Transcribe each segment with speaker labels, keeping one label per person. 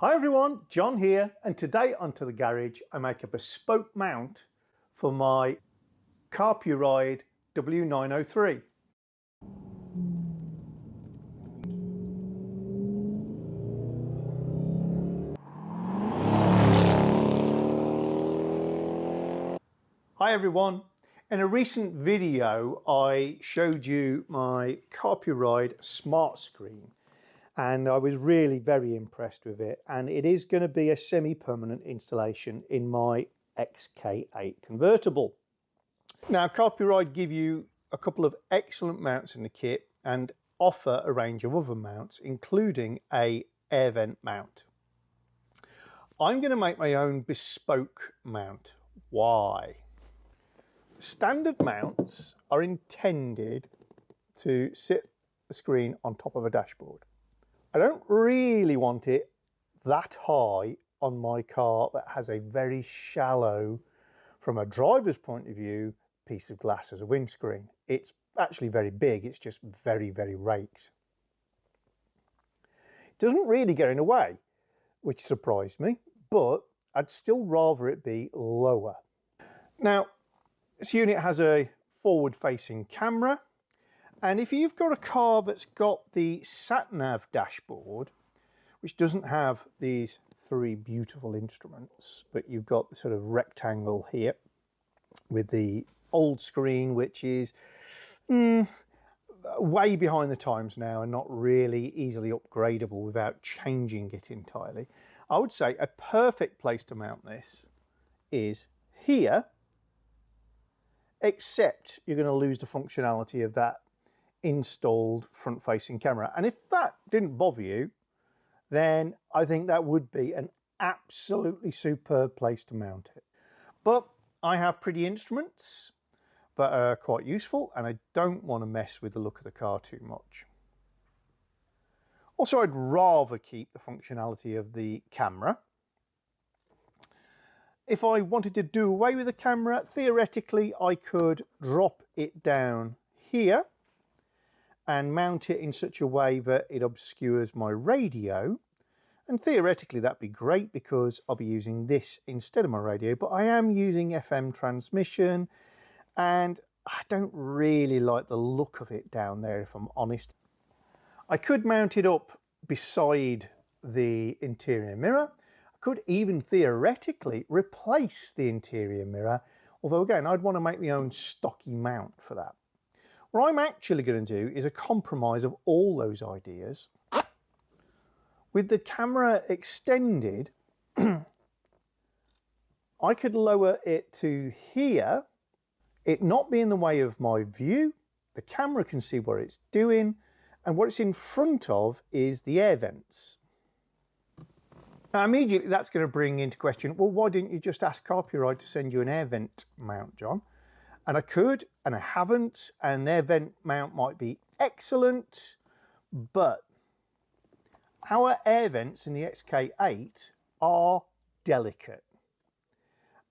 Speaker 1: Hi everyone, John here, and today on To The Garage I make a bespoke mount for my Carpuride W903. Hi everyone, in a recent video I showed you my Carpuride smart screen and I was really very impressed with it, and it is going to be a semi-permanent installation in my XK8 convertible. Now Carpuride give you a couple of excellent mounts in the kit and offer a range of other mounts including a air vent mount. I'm going to make my own bespoke mount. Why? Standard mounts are intended to sit the screen on top of a dashboard. I don't really want it that high on my car that has a very shallow, from a driver's point of view, piece of glass as a windscreen. It's actually very big, it's just very, very raked. It doesn't really get in the way, which surprised me, but I'd still rather it be lower. Now, this unit has a forward-facing camera, and if you've got a car that's got the sat-nav dashboard, which doesn't have these three beautiful instruments, but you've got the sort of rectangle here with the old screen, which is way behind the times now and not really easily upgradable without changing it entirely. I would say a perfect place to mount this is here, except you're going to lose the functionality of that installed front-facing camera. And if that didn't bother you, then I think that would be an absolutely superb place to mount it. But I have pretty instruments that are quite useful, and I don't want to mess with the look of the car too much. Also, I'd rather keep the functionality of the camera. If I wanted to do away with the camera, theoretically I could drop it down here and mount it in such a way that it obscures my radio, and theoretically that'd be great because I'll be using this instead of my radio, but I am using FM transmission and I don't really like the look of it down there, if I'm honest. I could mount it up beside the interior mirror. I could even theoretically replace the interior mirror, although again I'd want to make my own stocky mount for that. What I'm actually going to do is a compromise of all those ideas. With the camera extended, I could lower it to here, it not be in the way of my view, the camera can see what it's doing, and what it's in front of is the air vents. Now immediately that's going to bring into question, well, why didn't you just ask Carpuride to send you an air vent mount, John? And I could, and I haven't, and an air vent mount might be excellent, but our air vents in the XK8 are delicate.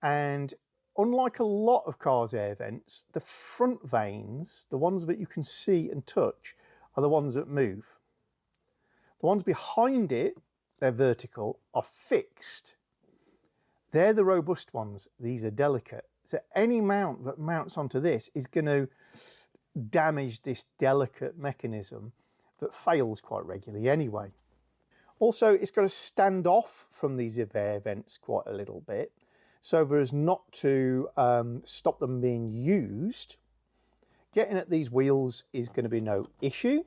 Speaker 1: And unlike a lot of cars' air vents, the front vanes, the ones that you can see and touch, are the ones that move. The ones behind it, they're vertical, are fixed. They're the robust ones, these are delicate. So any mount that mounts onto this is going to damage this delicate mechanism that fails quite regularly anyway. Also, it's got to stand off from these air vents quite a little bit, so as not to stop them being used. Getting at these wheels is going to be no issue.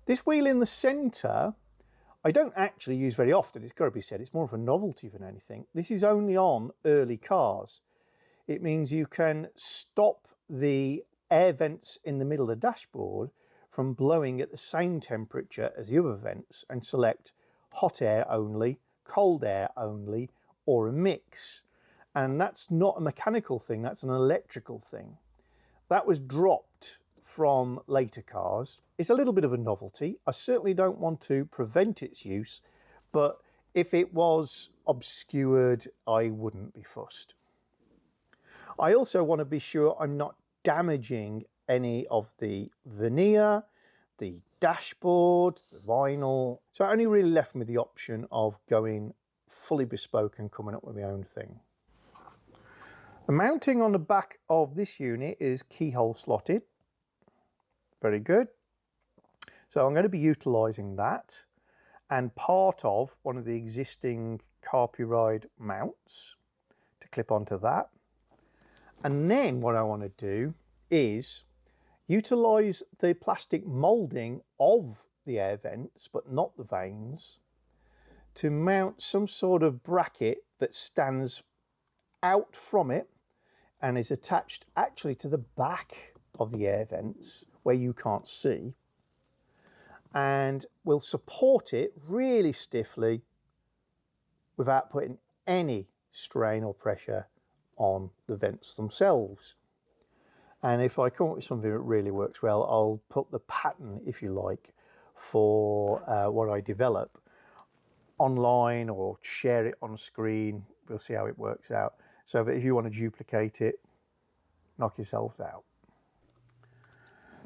Speaker 1: This wheel in the centre, I don't actually use very often, it's got to be said, it's more of a novelty than anything. This is only on early cars. It means you can stop the air vents in the middle of the dashboard from blowing at the same temperature as the other vents and select hot air only, cold air only, or a mix. And that's not a mechanical thing, that's an electrical thing. That was dropped from later cars. It's a little bit of a novelty. I certainly don't want to prevent its use, but if it was obscured, I wouldn't be fussed. I also want to be sure I'm not damaging any of the veneer, the dashboard, the vinyl. So it only really left me the option of going fully bespoke and coming up with my own thing. The mounting on the back of this unit is keyhole slotted. Very good. So I'm going to be utilising that and part of one of the existing Carpuride mounts to clip onto that. And then what I want to do is utilise the plastic moulding of the air vents, but not the vanes, to mount some sort of bracket that stands out from it and is attached actually to the back of the air vents where you can't see, and will support it really stiffly without putting any strain or pressure on the vents themselves. And if I come up with something that really works well, I'll put the pattern, if you like, for what I develop online or share it on screen. We'll see how it works out. So that if you want to duplicate it, knock yourself out.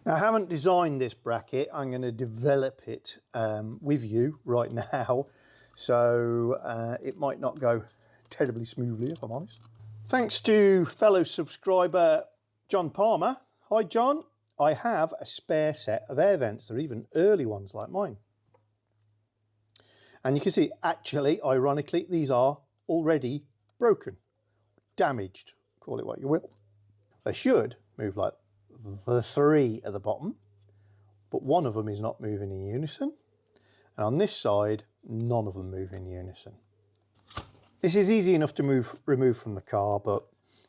Speaker 1: Now, I haven't designed this bracket. I'm going to develop it with you right now. So it might not go terribly smoothly, if I'm honest. Thanks to fellow subscriber John Palmer. Hi John, I have a spare set of air vents. They're even early ones like mine. And you can see, actually, ironically, these are already broken, damaged, call it what you will. They should move like the three at the bottom, but one of them is not moving in unison. And on this side, none of them move in unison. This is easy enough to remove from the car, but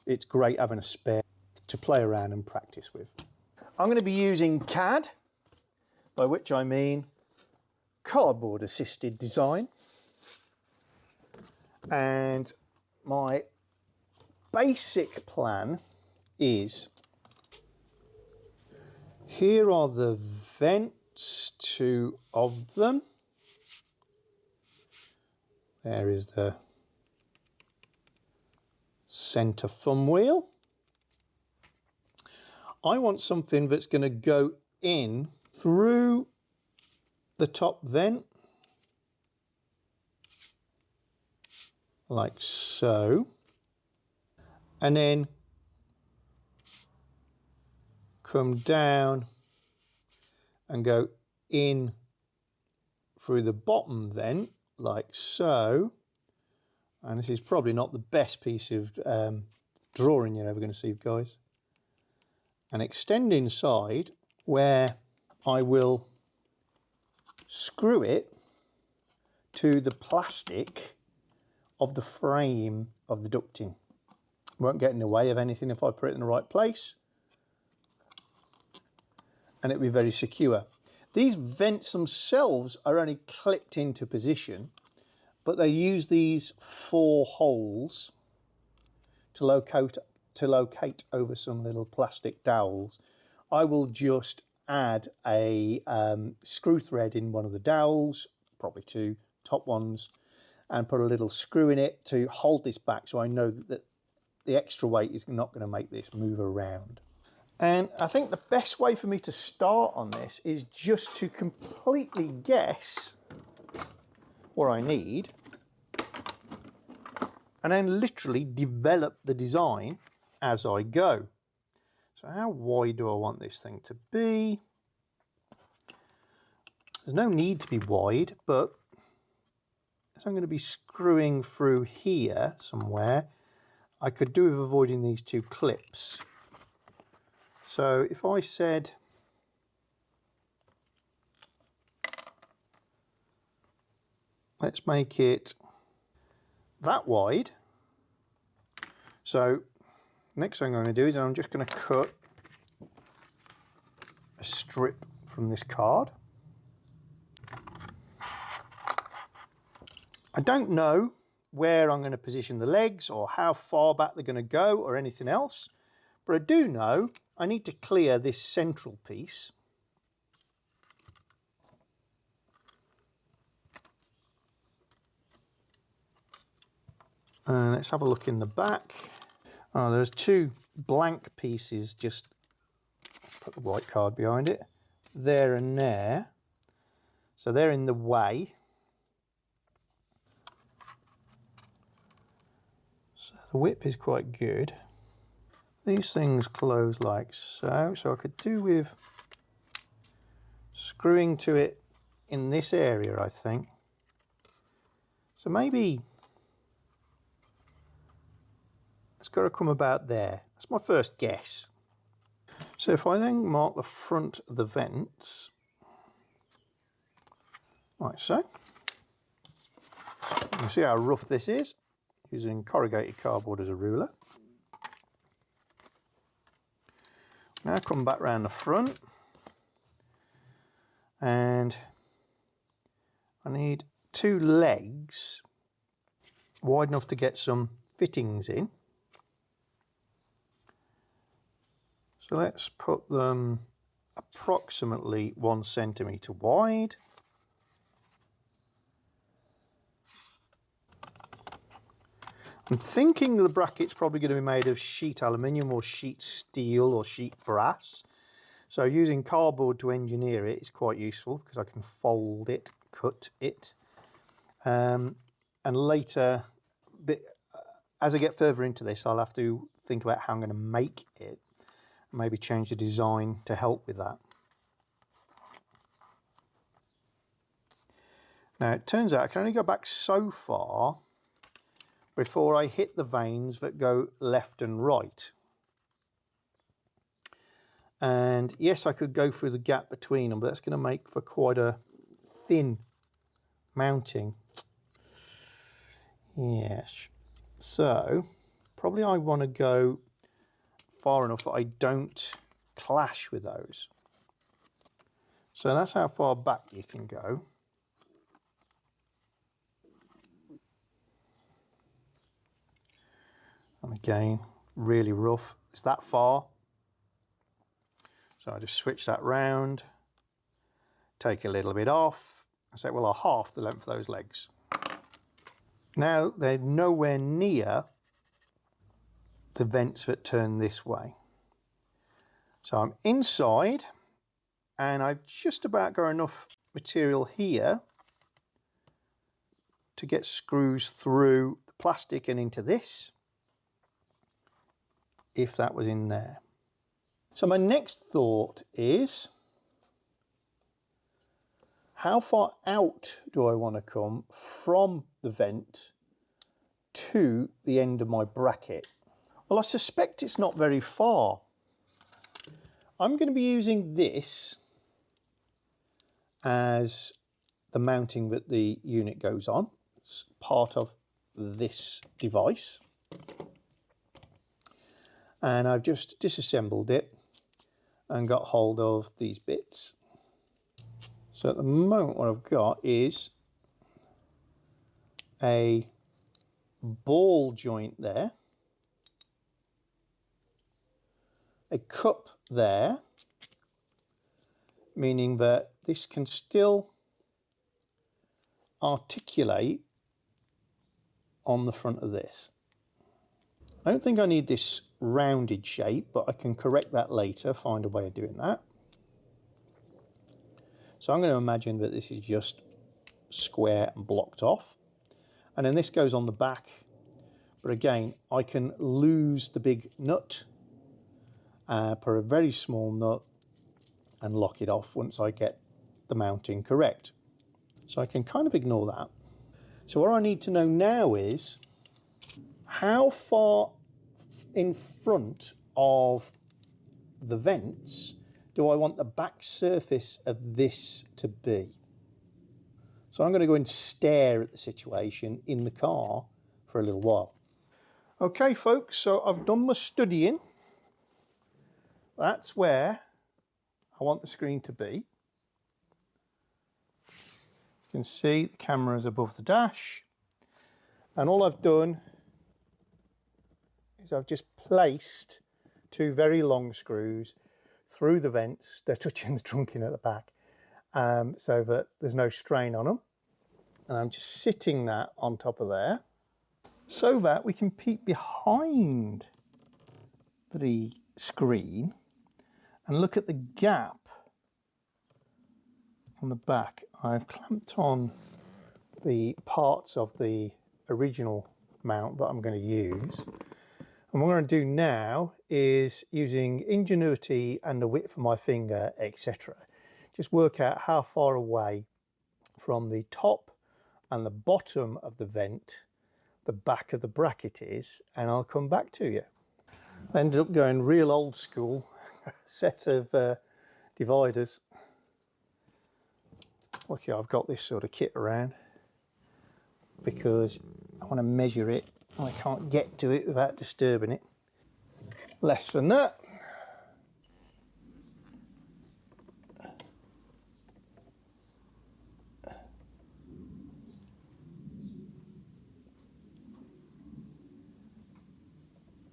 Speaker 1: it's great having a spare to play around and practice with. I'm going to be using CAD, by which I mean cardboard assisted design. And my basic plan is, here are the vents, two of them. There is the center thumb wheel. I want something that's going to go in through the top vent, like so, and then come down and go in through the bottom vent, like so. And this is probably not the best piece of drawing you're ever going to see, guys. And extend inside, where I will screw it to the plastic of the frame of the ducting. Won't get in the way of anything if I put it in the right place, and it'll be very secure. These vents themselves are only clipped into position, but they use these 4 holes to locate over some little plastic dowels. I will just add a screw thread in one of the dowels, probably 2 top ones, and put a little screw in it to hold this back, so I know that the extra weight is not going to make this move around. And I think the best way for me to start on this is just to completely guess what I need, and then literally develop the design as I go. So how wide do I want this thing to be? There's no need to be wide, but as I'm going to be screwing through here somewhere, I could do with avoiding these 2 clips. So if I said, let's make it that wide. So next thing I'm going to do is I'm just going to cut a strip from this card. I don't know where I'm going to position the legs or how far back they're going to go or anything else, but I do know I need to clear this central piece. Let's have a look in the back. Oh, there's 2 blank pieces, just put the white card behind it, there and there. So they're in the way. So the whip is quite good. These things close like so. So I could do with screwing to it in this area, I think. So maybe it's got to come about there. That's my first guess. So if I then mark the front of the vents, like so. You can see how rough this is, using corrugated cardboard as a ruler. Now come back round the front, and I need 2 legs wide enough to get some fittings in. So let's put them approximately 1 centimetre wide. I'm thinking the bracket's probably going to be made of sheet aluminium or sheet steel or sheet brass. So using cardboard to engineer it is quite useful because I can fold it, cut it. And later, as I get further into this, I'll have to think about how I'm going to make it. Maybe change the design to help with that. Now it turns out I can only go back so far before I hit the vanes that go left and right. And yes, I could go through the gap between them, but that's going to make for quite a thin mounting. Yes, so probably I want to go far enough that I don't clash with those. So that's how far back you can go. And again, really rough. It's that far. So I just switch that round, take a little bit off, and say, well, I'll half the length of those legs. Now they're nowhere near the vents that turn this way. So I'm inside, and I've just about got enough material here to get screws through the plastic and into this, if that was in there. So my next thought is, how far out do I want to come from the vent to the end of my bracket? Well, I suspect it's not very far. I'm going to be using this as the mounting that the unit goes on. It's part of this device. And I've just disassembled it and got hold of these bits. So at the moment what I've got is a ball joint there, a cup there, meaning that this can still articulate on the front of this. I don't think I need this rounded shape, but I can correct that later, find a way of doing that. So I'm going to imagine that this is just square and blocked off. And then this goes on the back. But again, I can lose the big nut, put a very small nut and lock it off once I get the mounting correct. So I can kind of ignore that. So what I need to know now is how far in front of the vents do I want the back surface of this to be? So I'm going to go and stare at the situation in the car for a little while. Okay folks, so I've done my studying. That's where I want the screen to be. You can see the camera is above the dash, and all I've done is I've just placed 2 very long screws through the vents. They're touching the trunking at the back, so that there's no strain on them. And I'm just sitting that on top of there so that we can peek behind the screen and look at the gap on the back, I've clamped on the parts of the original mount that I'm going to use. And what I'm going to do now is, using ingenuity and the width of my finger, etc., just work out how far away from the top and the bottom of the vent the back of the bracket is, and I'll come back to you. I ended up going real old school, set of dividers. Lucky I've got this sort of kit around, because I want to measure it and I can't get to it without disturbing it. Less than that.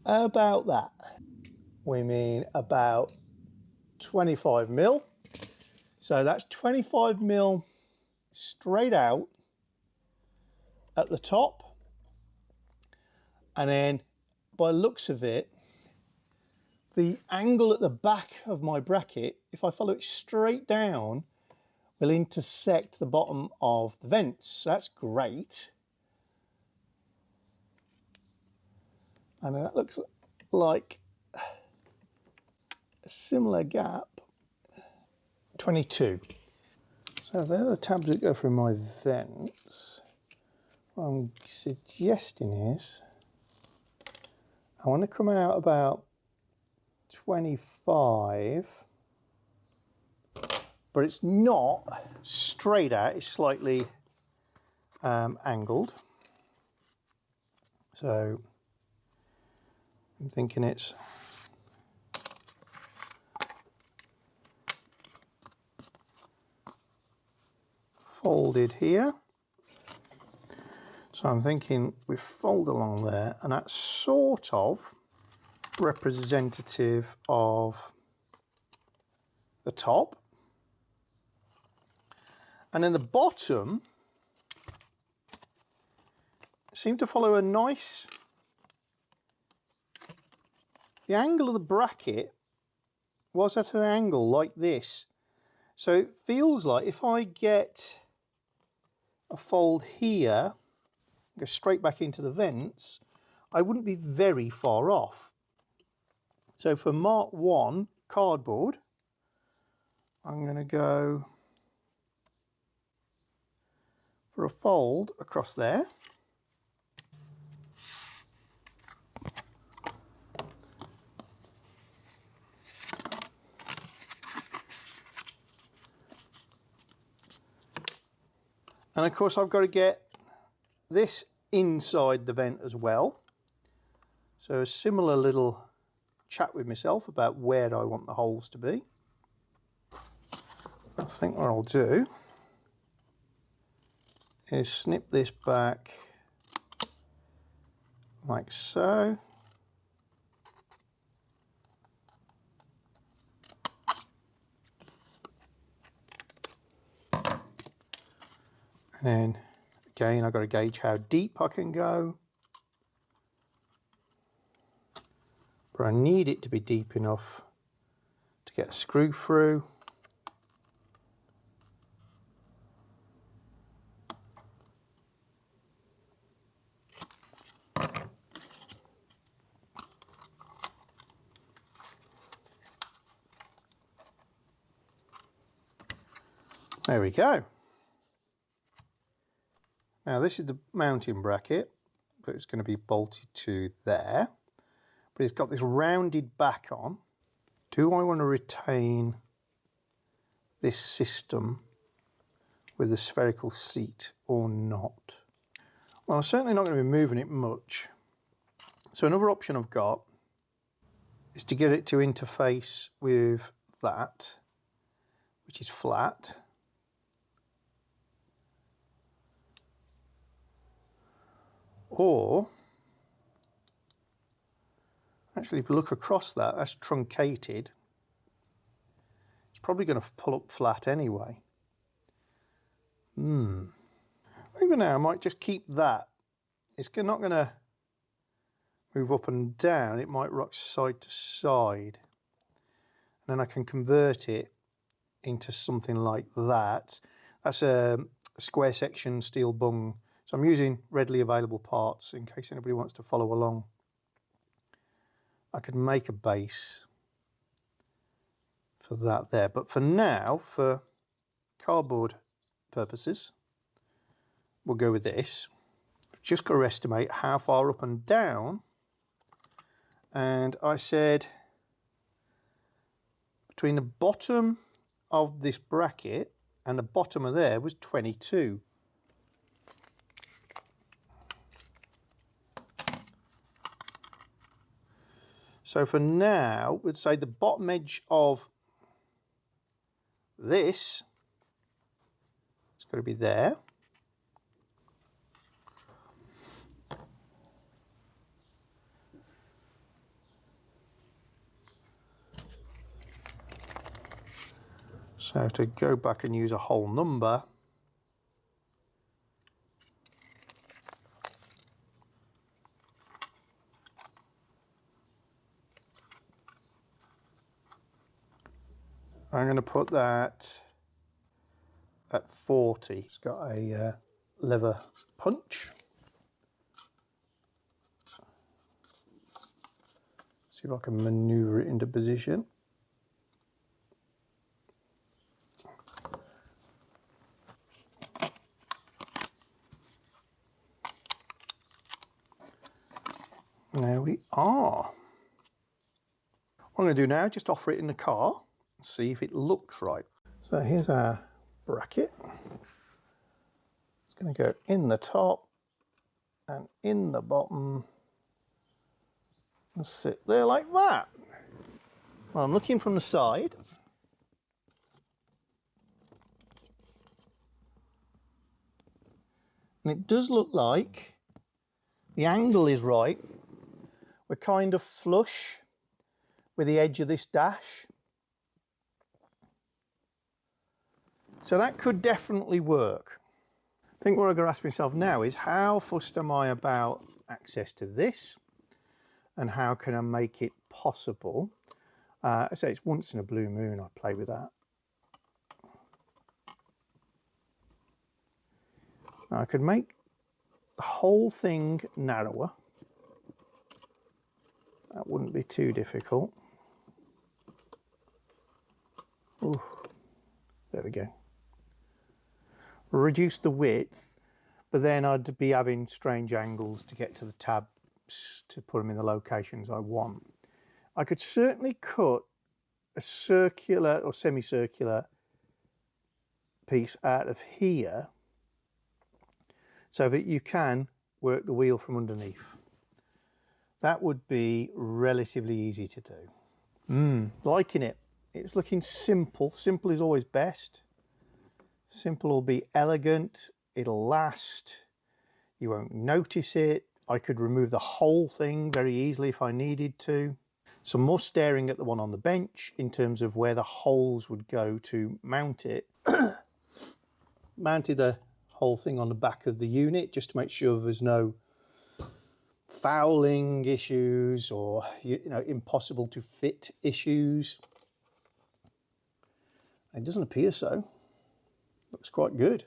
Speaker 1: About that. We mean about 25 mil. So that's 25 mil straight out at the top. And then by looks of it, the angle at the back of my bracket, if I follow it straight down, will intersect the bottom of the vents. So that's great. And that looks like a similar gap. 22. So there are the tabs that go through my vents. What I'm suggesting is I want to come out about 25, but it's not straight out, it's slightly angled. So I'm thinking it's folded here. So I'm thinking we fold along there, and that's sort of representative of the top. And then the bottom seemed to follow a nice, the angle of the bracket was at an angle like this. So it feels like if I get a fold here, go straight back into the vents, I wouldn't be very far off. So for Mark 1 cardboard, I'm going to go for a fold across there. And of course I've got to get this inside the vent as well. So a similar little chat with myself about where I want the holes to be. I think what I'll do is snip this back like so. And then again, I've got to gauge how deep I can go. But I need it to be deep enough to get a screw through. There we go. Now this is the mounting bracket, but it's going to be bolted to there. But it's got this rounded back on. Do I want to retain this system with a spherical seat or not? Well, I'm certainly not going to be moving it much. So another option I've got is to get it to interface with that, which is flat. Or, actually, if you look across that, that's truncated. It's probably going to pull up flat anyway. Maybe now I might just keep that. It's not going to move up and down. It might rock side to side. And then I can convert it into something like that. That's a square section steel bung. So I'm using readily available parts in case anybody wants to follow along. I could make a base for that there, but for now, for cardboard purposes, we'll go with this. Just got to estimate how far up and down, and I said between the bottom of this bracket and the bottom of there was 22. So for now, we'd say the bottom edge of this, it's got to be there. So to go back and use a whole number, I'm going to put that at 40. It's got a lever punch. See if I can maneuver it into position. There we are. What I'm going to do now, just offer it in the car and see if it looks right. So here's our bracket. It's going to go in the top and in the bottom and sit there like that. Well, I'm looking from the side. And it does look like the angle is right. We're kind of flush with the edge of this dash. So that could definitely work. I think what I've got to ask myself now is how fussed am I about access to this, and how can I make it possible? I say it's once in a blue moon I play with that. Now I could make the whole thing narrower. That wouldn't be too difficult. Ooh, there we go. Reduce the width, but then I'd be having strange angles to get to the tabs to put them in the locations I want. I could certainly cut a circular or semicircular piece out of here so that you can work the wheel from underneath. That would be relatively easy to do. Liking it. It's looking simple. Simple is always best. Simple will be elegant. It'll last. You won't notice it. I could remove the whole thing very easily if I needed to. Some more staring at the one on the bench in terms of where the holes would go to mount it. Mounted the whole thing on the back of the unit just to make sure there's no fouling issues or impossible to fit issues. It doesn't appear so. Looks quite good.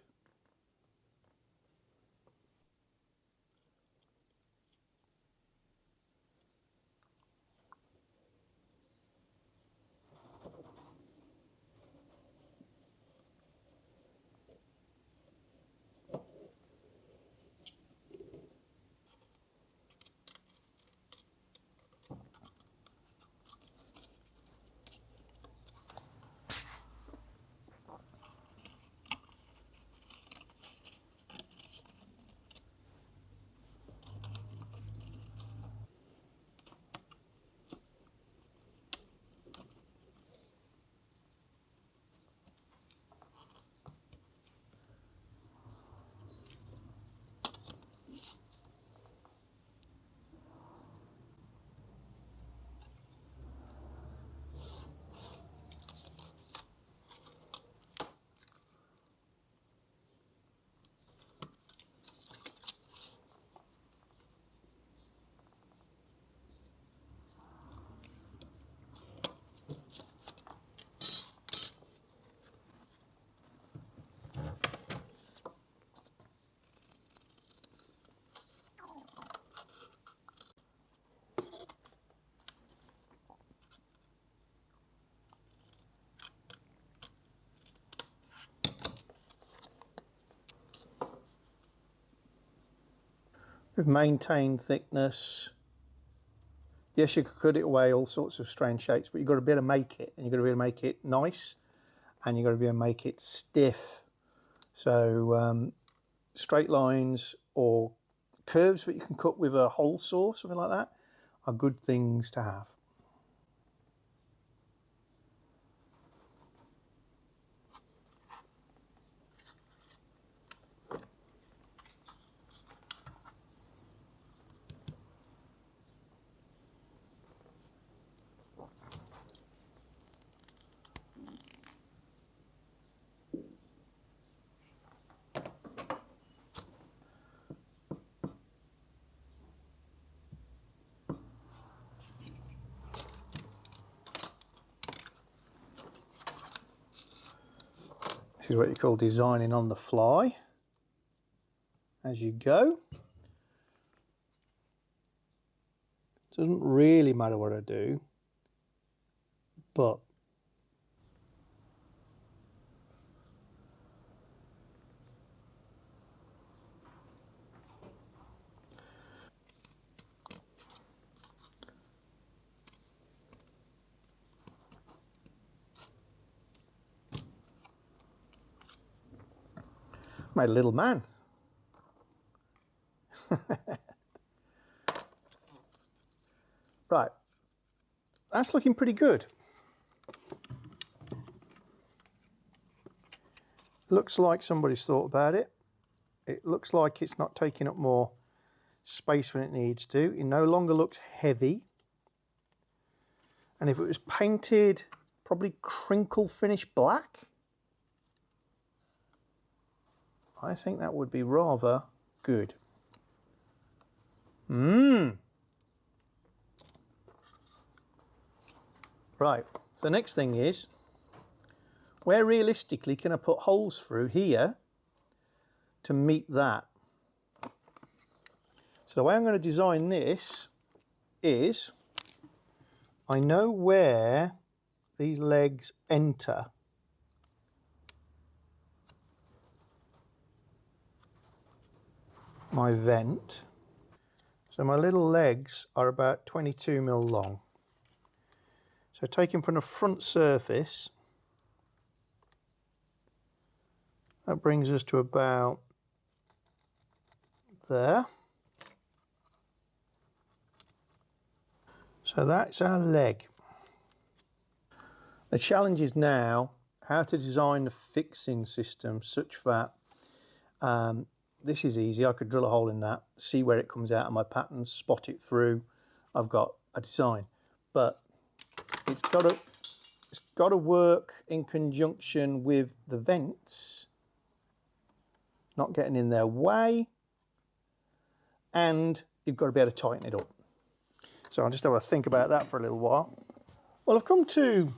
Speaker 1: with maintained thickness. Yes, you could cut it away all sorts of strange shapes, but you've got to be able to make it, and you've got to be able to make it nice, and you've got to be able to make it stiff. So straight lines or curves that you can cut with a hole saw, something like that, are good things to have. This is what you call designing on the fly as you go. Doesn't really matter what I do, but made a little man. Right, that's looking pretty good. Looks like somebody's thought about it. It looks like it's not taking up more space than it needs to. It no longer looks heavy. And if it was painted probably crinkle finish black, I think that would be rather good. Right, so the next thing is, where realistically can I put holes through here to meet that? So the way I'm going to design this is, I know where these legs enter. My vent. So my little legs are about 22 mil long. So taking from the front surface, that brings us to about there. So that's our leg. The challenge is now how to design the fixing system such that this is easy. I could drill a hole in that, see where it comes out of my pattern, spot it through. I've got a design, but it's got to work in conjunction with the vents, not getting in their way, and you've got to be able to tighten it up. So I'll just have a think about that for a little while. Well, I've come to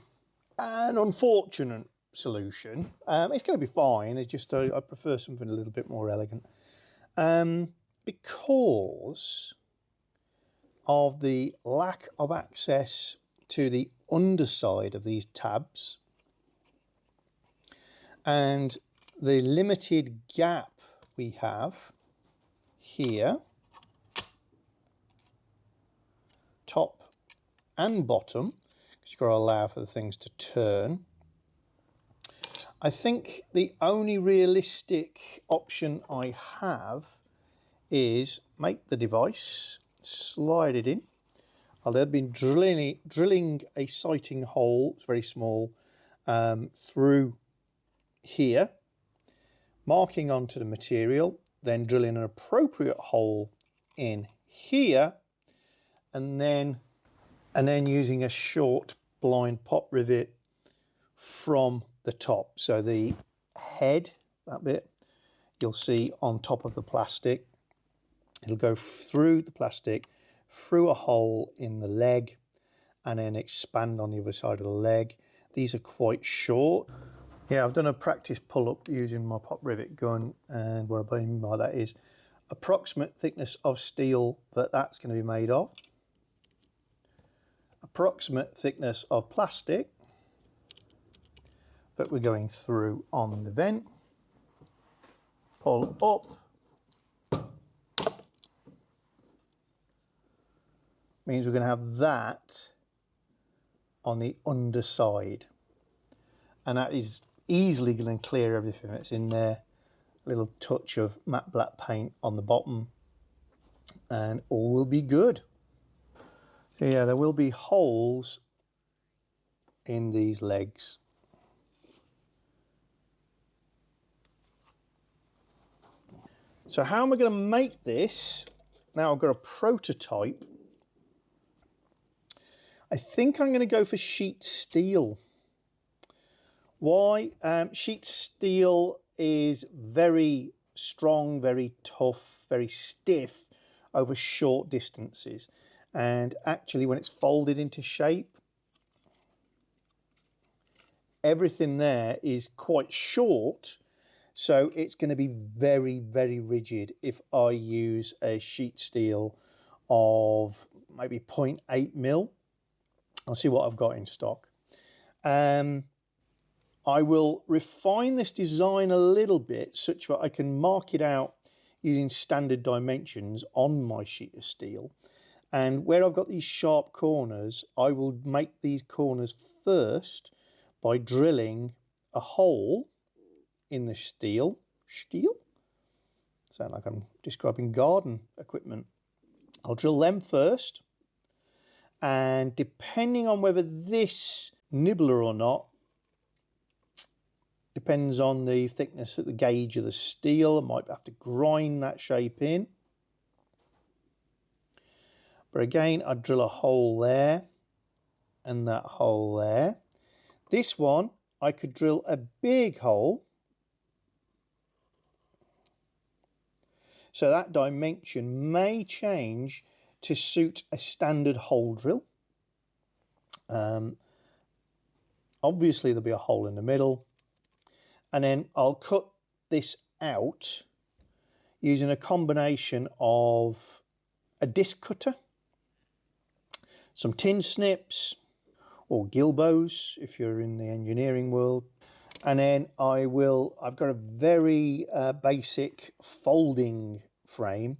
Speaker 1: an unfortunate solution. It's going to be fine. It's just I prefer something a little bit more elegant, because of the lack of access to the underside of these tabs and the limited gap we have here, top and bottom, because you've got to allow for the things to turn. I think the only realistic option I have is make the device, slide it in. I'll have been drilling a sighting hole, it's very small, through here, marking onto the material, then drilling an appropriate hole in here, and then using a short blind pop rivet from the top. So the head, that bit, you'll see on top of the plastic. It'll go through the plastic, through a hole in the leg, and then expand on the other side of the leg. These are quite short. Yeah, I've done a practice pull-up using my pop rivet gun, and what I mean by that is approximate thickness of steel that that's going to be made of, approximate thickness of plastic that we're going through on the vent, pull up, means we're going to have that on the underside, and that is easily going to clear everything that's in there. A little touch of matte black paint on the bottom and all will be good. So yeah, there will be holes in these legs. So how am I going to make this? Now I've got a prototype. I think I'm going to go for sheet steel. Why? Sheet steel is very strong, very tough, very stiff over short distances. And actually when it's folded into shape, everything there is quite short. So it's going to be very, very rigid if I use a sheet steel of maybe 0.8 mil. I'll see what I've got in stock. I will refine this design a little bit such that I can mark it out using standard dimensions on my sheet of steel. And where I've got these sharp corners, I will make these corners first by drilling a hole in the steel. Sound like I'm describing garden equipment. I'll drill them first, and depending on whether this nibbler or not, depends on the thickness of the gauge of the steel. I might have to grind that shape in. But again, I'd drill a hole there and that hole there. This one, I could drill a big hole. So that dimension may change to suit a standard hole drill. Obviously there'll be a hole in the middle. And then I'll cut this out using a combination of a disc cutter, some tin snips or gilbos if you're in the engineering world. And then I've got a very basic folding frame,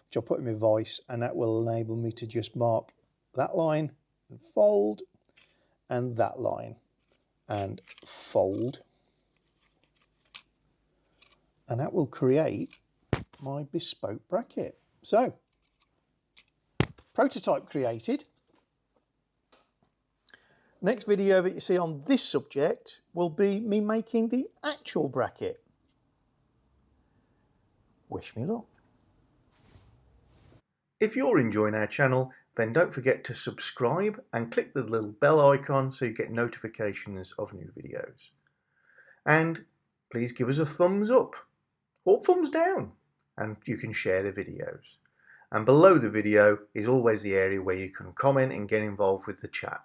Speaker 1: which I'll put in my vise, and that will enable me to just mark that line and fold, and that line and fold. And that will create my bespoke bracket. So, prototype created. Next video that you see on this subject will be me making the actual bracket. Wish me luck. If you're enjoying our channel, then don't forget to subscribe and click the little bell icon so you get notifications of new videos. And please give us a thumbs up or thumbs down, and you can share the videos. And below the video is always the area where you can comment and get involved with the chat.